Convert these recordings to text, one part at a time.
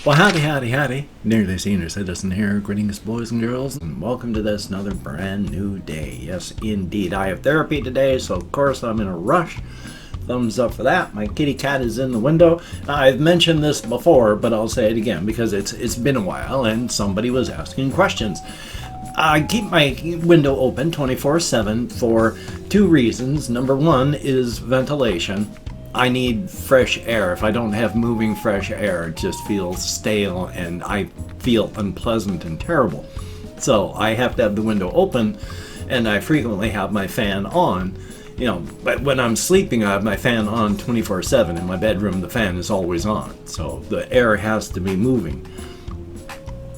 Well, howdy. Nearly Senior Citizen here. Greetings, boys and girls, and welcome to this another brand new day. Yes, indeed. I have therapy today, so of course I'm in a rush. Thumbs up for that. My kitty cat is in the window. I've mentioned this before, but I'll say it again because it's been a while and somebody was asking questions. I keep my window open 24/7 for two reasons. Number one is ventilation. I need fresh air. If I don't have moving fresh air, it just feels stale and I feel unpleasant and terrible. So I have to have the window open, and I frequently have my fan on. But when I'm sleeping, I have my fan on 24/7. In my bedroom, the fan is always on. So the air has to be moving.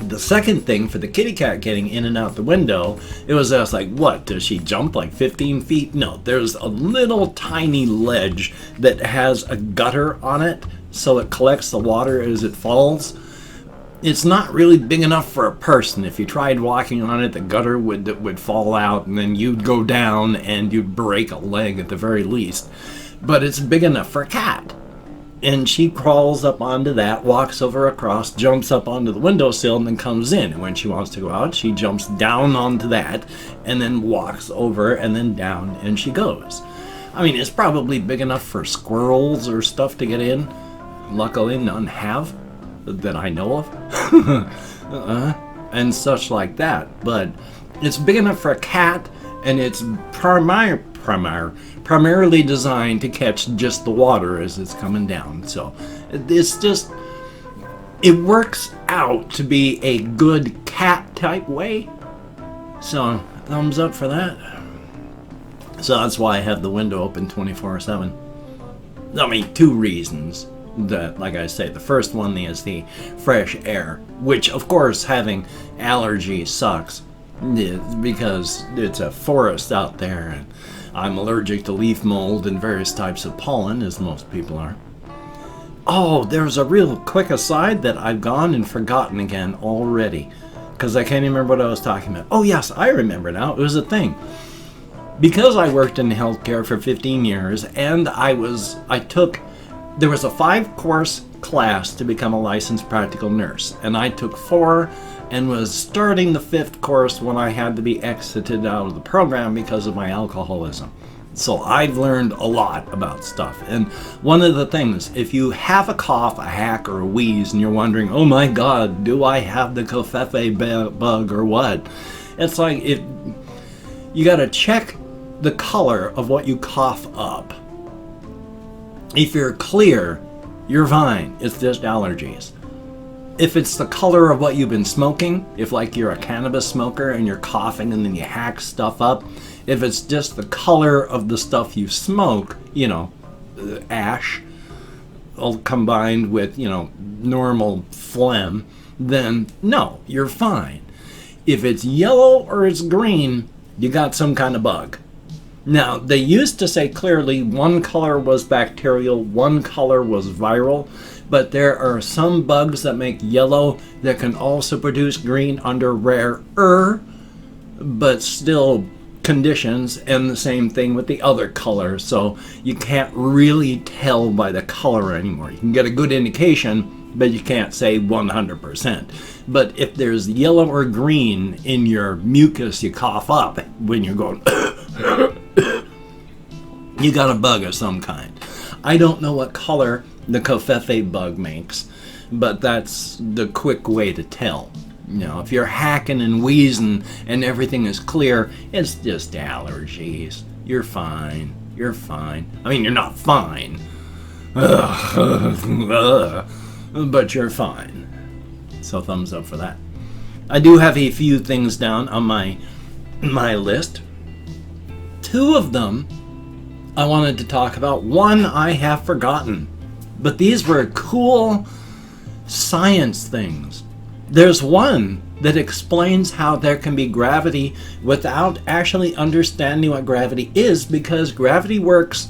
The second thing for the kitty cat getting in and out the window, it was just like, what, does she jump like 15 feet? No, there's a little tiny ledge that has a gutter on it, so it collects the water as it falls. It's not really big enough for a person. If you tried walking on it, the gutter would fall out, and then you'd go down and you'd break a leg at the very least. But it's big enough for a cat. And she crawls up onto that, walks over across, jumps up onto the windowsill, and then comes in. And when she wants to go out, she jumps down onto that, and then walks over, and then down, and she goes. I mean, it's probably big enough for squirrels or stuff to get in. Luckily, none have, that I know of. And such like that. But it's big enough for a cat, and it's primarily designed to catch just the water as it's coming down. So it works out to be a good cat type way. So thumbs up for that. So that's why I have the window open 24/7. I mean, two reasons. That, like I say, the first one is the fresh air, which of course having allergies sucks because it's a forest out there, and I'm allergic to leaf mold and various types of pollen, as most people are. Oh, there's a real quick aside that I've gone and forgotten again already, because I can't even remember what I was talking about. Oh yes, I remember now. It was a thing. Because I worked in healthcare for 15 years, and there was a 5-course class to become a licensed practical nurse, and I took 4 and was starting the 5th course when I had to be exited out of the program because of my alcoholism. So I've learned a lot about stuff. And one of the things, if you have a cough, a hack, or a wheeze, and you're wondering, oh my God, do I have the covfefe bug or what? It's like, you gotta check the color of what you cough up. If you're clear, you're fine. It's just allergies. If it's the color of what you've been smoking, if like you're a cannabis smoker and you're coughing and then you hack stuff up, if it's just the color of the stuff you smoke, ash, all combined with, normal phlegm, then no, you're fine. If it's yellow or it's green, you got some kind of bug. Now, they used to say clearly one color was bacterial, one color was viral, but there are some bugs that make yellow that can also produce green under rarer, but still conditions, and the same thing with the other color. So you can't really tell by the color anymore. You can get a good indication, but you can't say 100%. But if there's yellow or green in your mucus you cough up when you're going, you got a bug of some kind. I don't know what color the covfefe bug makes, but that's the quick way to tell. If you're hacking and wheezing and everything is clear, it's just allergies. You're fine. I mean, you're not fine. But you're fine. So thumbs up for that. I do have a few things down on my list. 2 of them I wanted to talk about. One I have forgotten. But these were cool science things. There's one that explains how there can be gravity without actually understanding what gravity is, because gravity works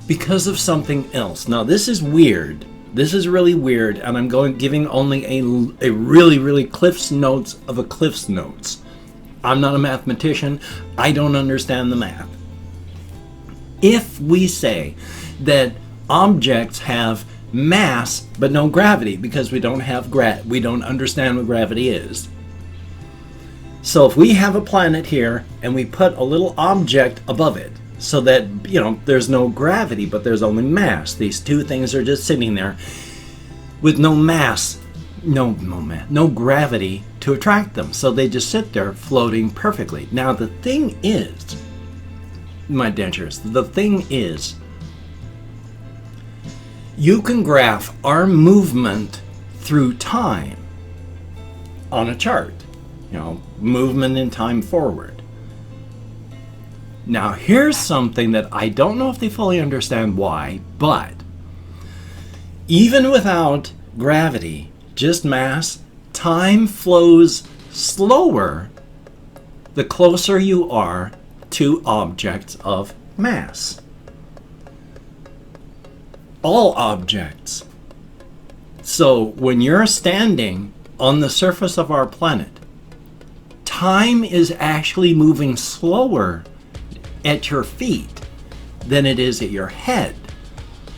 because of something else. Now, this is weird. This is really weird, and I'm giving only a really, really Cliff's Notes of a Cliff's Notes. I'm not a mathematician. I don't understand the math. If we say that objects have mass but no gravity, because we don't have we don't understand what gravity is. So if we have a planet here and we put a little object above it so that, you know, there's no gravity but there's only mass, these two things are just sitting there with no mass, no gravity to attract them, so they just sit there floating perfectly. Now the thing is, my dentures, the thing is, you can graph our movement through time on a chart. You know, movement in time forward. Now here's something that I don't know if they fully understand why, but even without gravity, just mass, time flows slower the closer you are to objects of mass. All objects. So when you're standing on the surface of our planet, time is actually moving slower at your feet than it is at your head,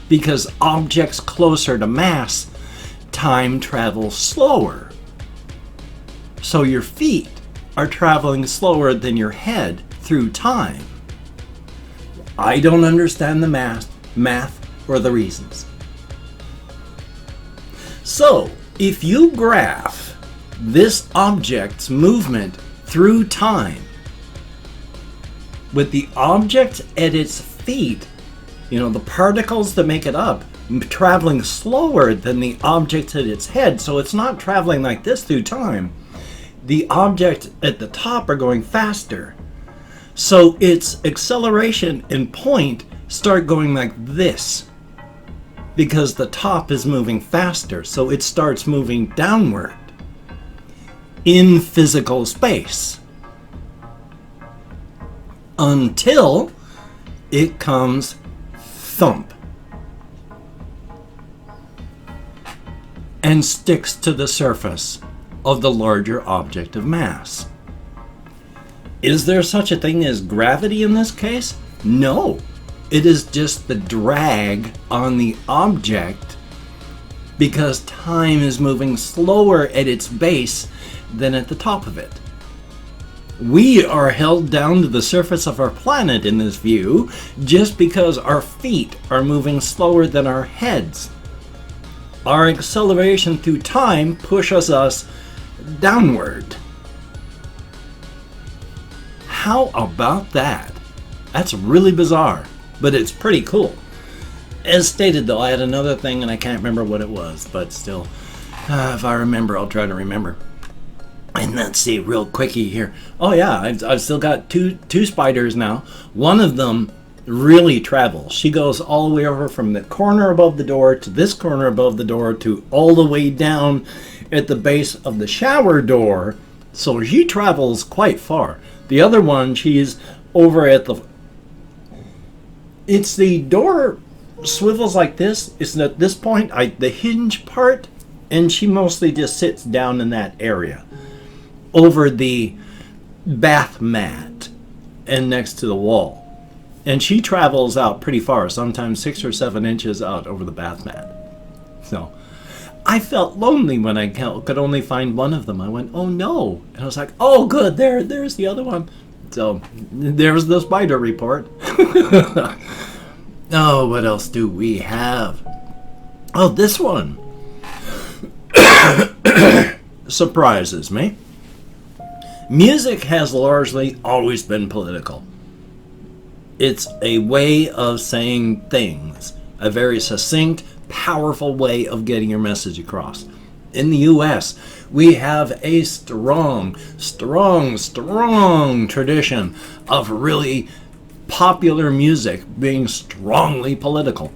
because objects closer to mass, time travels slower. So your feet are traveling slower than your head through time. I don't understand the math or the reasons. So if you graph this object's movement through time with the object at its feet, you know, the particles that make it up, traveling slower than the object at its head, so it's not traveling like this through time. The objects at the top are going faster, so its acceleration and point start going like this, because the top is moving faster, so it starts moving downward in physical space until it comes thump and sticks to the surface of the larger object of mass. Is there such a thing as gravity in this case? No. It is just the drag on the object, because time is moving slower at its base than at the top of it. We are held down to the surface of our planet in this view just because our feet are moving slower than our heads. Our acceleration through time pushes us downward. How about that? That's really bizarre, but it's pretty cool. As stated though, I had another thing and I can't remember what it was, but still, if I remember, I'll try to remember. And let's see, real quickie here. Oh yeah, I've still got two spiders now. One of them really travels. She goes all the way over from the corner above the door to this corner above the door to all the way down at the base of the shower door. So she travels quite far. The other one, she's over at the... It's the door swivels like this. It's at this point, the hinge part, and she mostly just sits down in that area over the bath mat and next to the wall. And she travels out pretty far, sometimes 6 or 7 inches out over the bath mat. So I felt lonely when I could only find one of them. I went, oh no. And I was like, oh good, there's the other one. So there's the spider report. Oh, what else do we have? Oh, this one surprises me. Music has largely always been political. It's a way of saying things, a very succinct, powerful way of getting your message across. In the U.S., we have a strong tradition of really popular music being strongly political.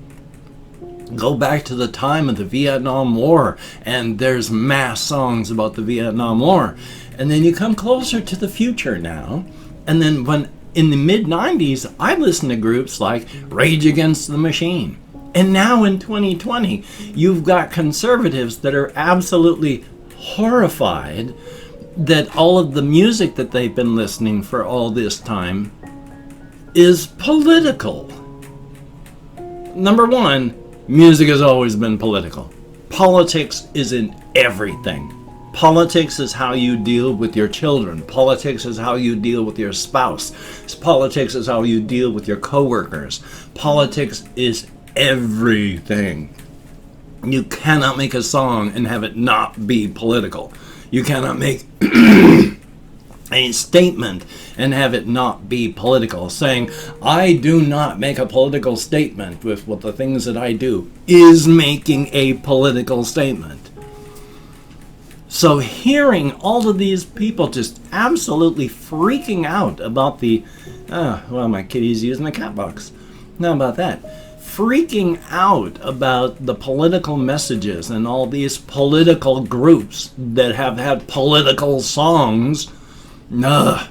Go back to the time of the Vietnam War, and there's mass songs about the Vietnam War. And then you come closer to the future now, and then when in the mid-90s, I listened to groups like Rage Against the Machine. And now in 2020, you've got conservatives that are absolutely horrified that all of the music that they've been listening for all this time is political. Number one, Music has always been political. Politics is in everything. Politics is how you deal with your children. Politics is how you deal with your spouse. Politics is how you deal with your coworkers. Politics is everything. You cannot make a song and have it not be political. You cannot make a statement and have it not be political. Saying, I do not make a political statement with what the things that I do is making a political statement. So hearing all of these people just absolutely freaking out about the, well, my kitty's using the cat box. How about that? Freaking out about the political messages and all these political groups that have had political songs. I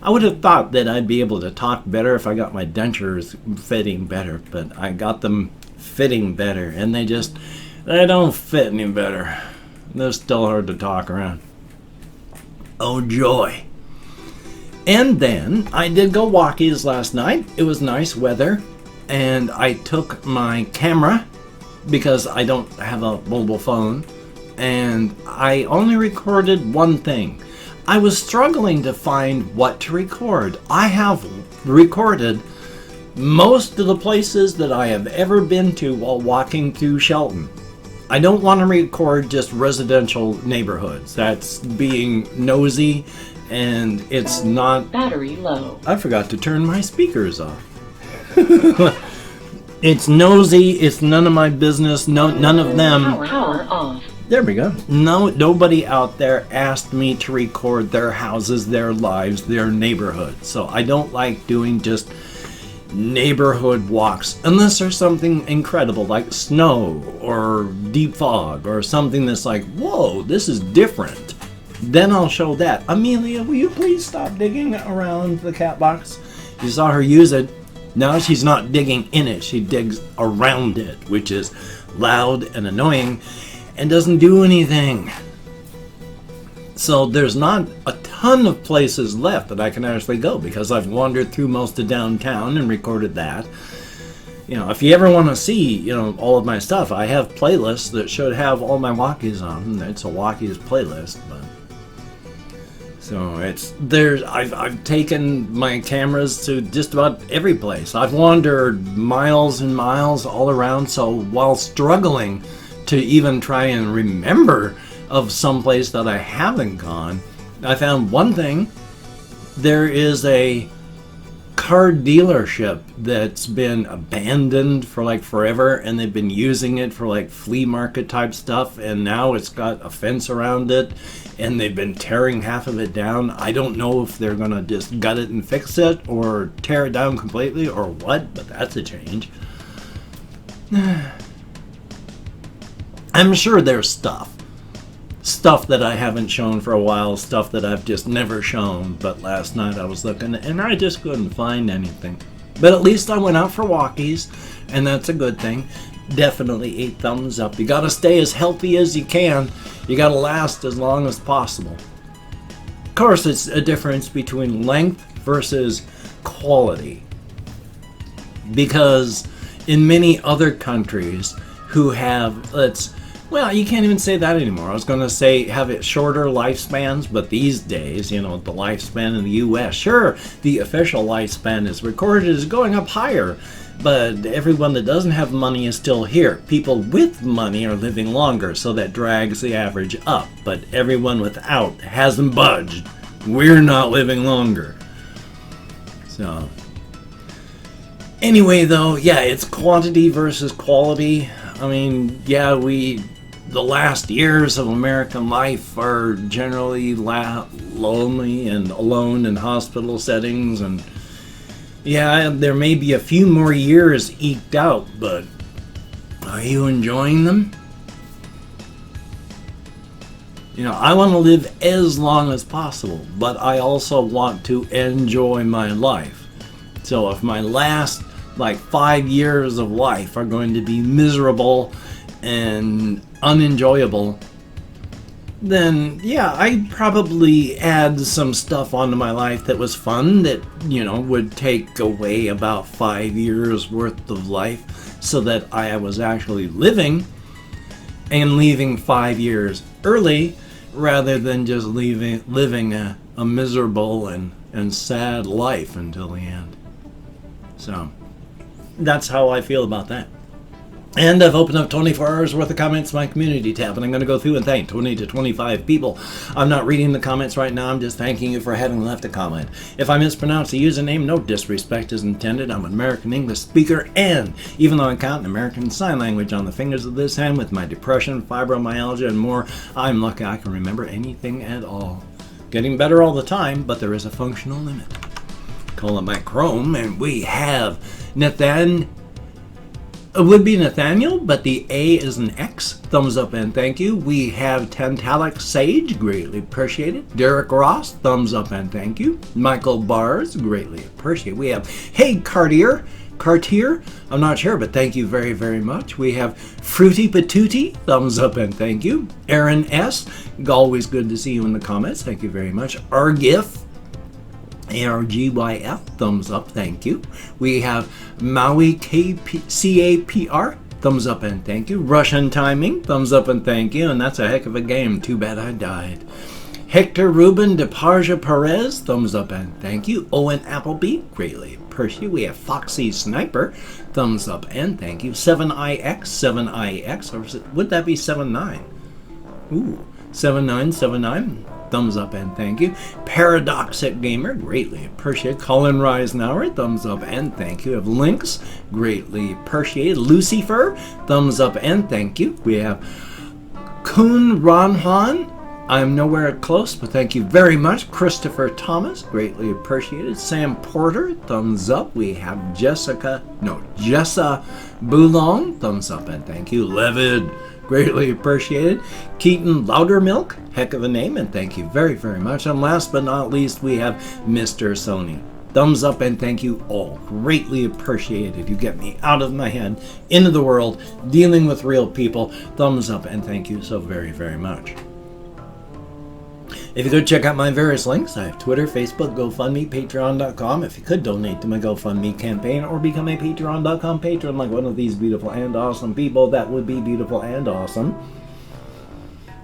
would have thought that I'd be able to talk better if I got my dentures fitting better, but I got them fitting better, and they don't fit any better. They're still hard to talk around. Oh joy. And then I did go walkies last night. It was nice weather, and I took my camera because I don't have a mobile phone, and I only recorded one thing. I was struggling to find what to record. I have recorded most of the places that I have ever been to while walking through Shelton. I don't want to record just residential neighborhoods. That's being nosy, and it's not... Battery low. I forgot to turn my speakers off. It's nosy. It's none of my business. None of them... Power off. There we go. Nobody out there asked me to record their houses, their lives, their neighborhood. So I don't like doing just neighborhood walks unless there's something incredible like snow or deep fog or something that's like, whoa, this is different. Then I'll show that. Amelia, will you please stop digging around the cat box? You saw her use it. Now she's not digging in it. She digs around it, which is loud and annoying and doesn't do anything. So there's not a ton of places left that I can actually go because I've wandered through most of downtown and recorded that. You know, if you ever want to see, you know, all of my stuff, I have playlists that should have all my walkies on them. It's a walkies playlist, but so it's there. I've taken my cameras to just about every place. I've wandered miles and miles all around. So while struggling to even try and remember of some place that I haven't gone, I found one thing. There is a car dealership that's been abandoned for like forever, and they've been using it for like flea market type stuff, and now it's got a fence around it, and they've been tearing half of it down. I don't know if they're gonna just gut it and fix it or tear it down completely or what, but that's a change. I'm sure there's stuff that I haven't shown for a while, stuff that I've just never shown, but last night I was looking and I just couldn't find anything. But at least I went out for walkies, and that's a good thing. Definitely 8 thumbs up. You gotta stay as healthy as you can. You gotta last as long as possible. Of course, it's a difference between length versus quality. Because in many other countries who have, well, you can't even say that anymore. I was going to say have it shorter lifespans, but these days, you know, the lifespan in the U.S., sure, the official lifespan is recorded as going up higher, but everyone that doesn't have money is still here. People with money are living longer, so that drags the average up, but everyone without hasn't budged. We're not living longer. So, anyway, though, yeah, it's quantity versus quality. I mean, yeah, the last years of American life are generally lonely and alone in hospital settings, and yeah, there may be a few more years eked out, but are you enjoying them? You know, I want to live as long as possible, but I also want to enjoy my life. So if my last 5 years of life are going to be miserable and unenjoyable, then yeah, I'd probably add some stuff onto my life that was fun that, you know, would take away about 5 years worth of life. so that I was actually living and leaving 5 years early rather than just living a miserable and sad life until the end. So that's how I feel about that. And I've opened up 24 hours worth of comments in my community tab, and I'm going to go through and thank 20 to 25 people. I'm not reading the comments right now. I'm just thanking you for having left a comment. If I mispronounce the username, no disrespect is intended. I'm an American English speaker, and even though I count American Sign Language on the fingers of this hand with my depression, fibromyalgia, and more, I'm lucky I can remember anything at all. Getting better all the time, but there is a functional limit. Call it my Chrome, and we have Nathan. It would be Nathaniel, but the A is an X. Thumbs up and thank you. We have Tantalic Sage, greatly appreciated. Derek Ross, thumbs up and thank you. Michael Bars, greatly appreciated. We have Hey Cartier, I'm not sure, but thank you very, very much. We have Fruity Patootie, thumbs up and thank you. Aaron S, always good to see you in the comments. Thank you very much. Argyf, ARGYF, thumbs up, thank you. We have Maui CAPR, thumbs up and thank you. Russian Timing, thumbs up and thank you. And that's a heck of a game. Too bad I died. Hector Ruben de Parja Perez, thumbs up and thank you. Owen Appleby, greatly appreciate you. We have Foxy Sniper, thumbs up and thank you. 7IX, or would that be 79? Ooh, 7979. Thumbs up and thank you. Paradoxic Gamer, greatly appreciate. Colin Reisenauer, thumbs up and thank you. We have Lynx, greatly appreciated. Lucifer, thumbs up and thank you. We have Kun Ranhan, I'm nowhere close, but thank you very much. Christopher Thomas, greatly appreciated. Sam Porter, thumbs up. We have Jessa Boulong, thumbs up and thank you. Levid, greatly appreciated. Keaton Loudermilk, heck of a name, and thank you very, very much. And last but not least, we have Mr. Sony. Thumbs up and thank you all. Greatly appreciated. You get me out of my head, into the world, dealing with real people. Thumbs up and thank you so very, very much. If you could check out my various links, I have Twitter, Facebook, GoFundMe, Patreon.com. If you could donate to my GoFundMe campaign or become a Patreon.com patron like one of these beautiful and awesome people, that would be beautiful and awesome.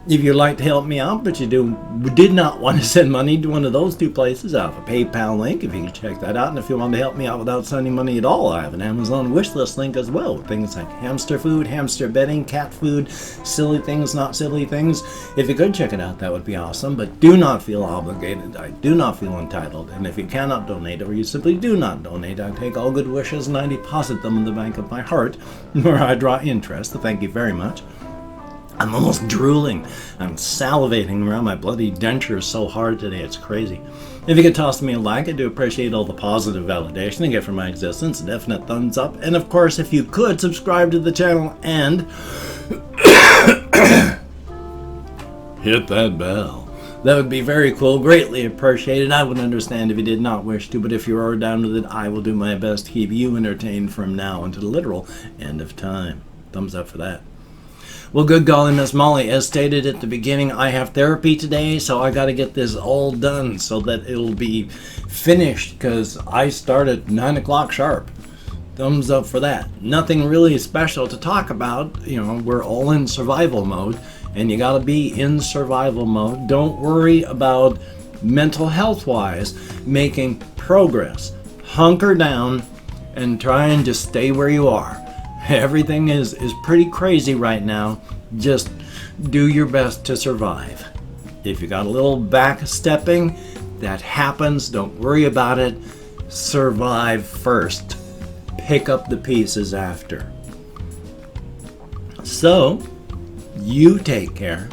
If you'd like to help me out, but you did not want to send money to one of those two places, I have a PayPal link if you can check that out. And if you want to help me out without sending money at all, I have an Amazon wishlist link as well, with things like hamster food, hamster bedding, cat food, silly things, not silly things. If you could check it out, that would be awesome. But do not feel obligated. I do not feel entitled. And if you cannot donate, or you simply do not donate, I take all good wishes and I deposit them in the bank of my heart, where I draw interest. So thank you very much. I'm almost drooling. I'm salivating around my bloody dentures so hard today, it's crazy. If you could toss me a like, I do appreciate all the positive validation I get from my existence, a definite thumbs up, and of course, if you could, subscribe to the channel and hit that bell. That would be very cool, greatly appreciated. I would understand if you did not wish to, but if you are down with it, I will do my best to keep you entertained from now until the literal end of time. Thumbs up for that. Well, good golly, Miss Molly, as stated at the beginning, I have therapy today, so I got to get this all done so that it'll be finished, because I start at 9 o'clock sharp. Thumbs up for that. Nothing really special to talk about. You know, we're all in survival mode, and you got to be in survival mode. Don't worry about mental health-wise making progress. Hunker down and try and just stay where you are. Everything is pretty crazy right now. Just do your best to survive. If you got a little backstepping, that happens. Don't worry about it. Survive first. Pick up the pieces after. So, you take care.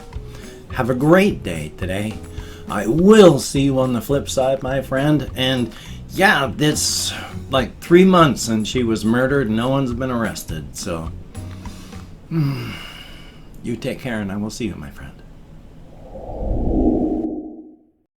Have a great day today. I will see you on the flip side, my friend. And yeah, it's like 3 months and she was murdered and no one's been arrested. So, you take care and I will see you, my friend.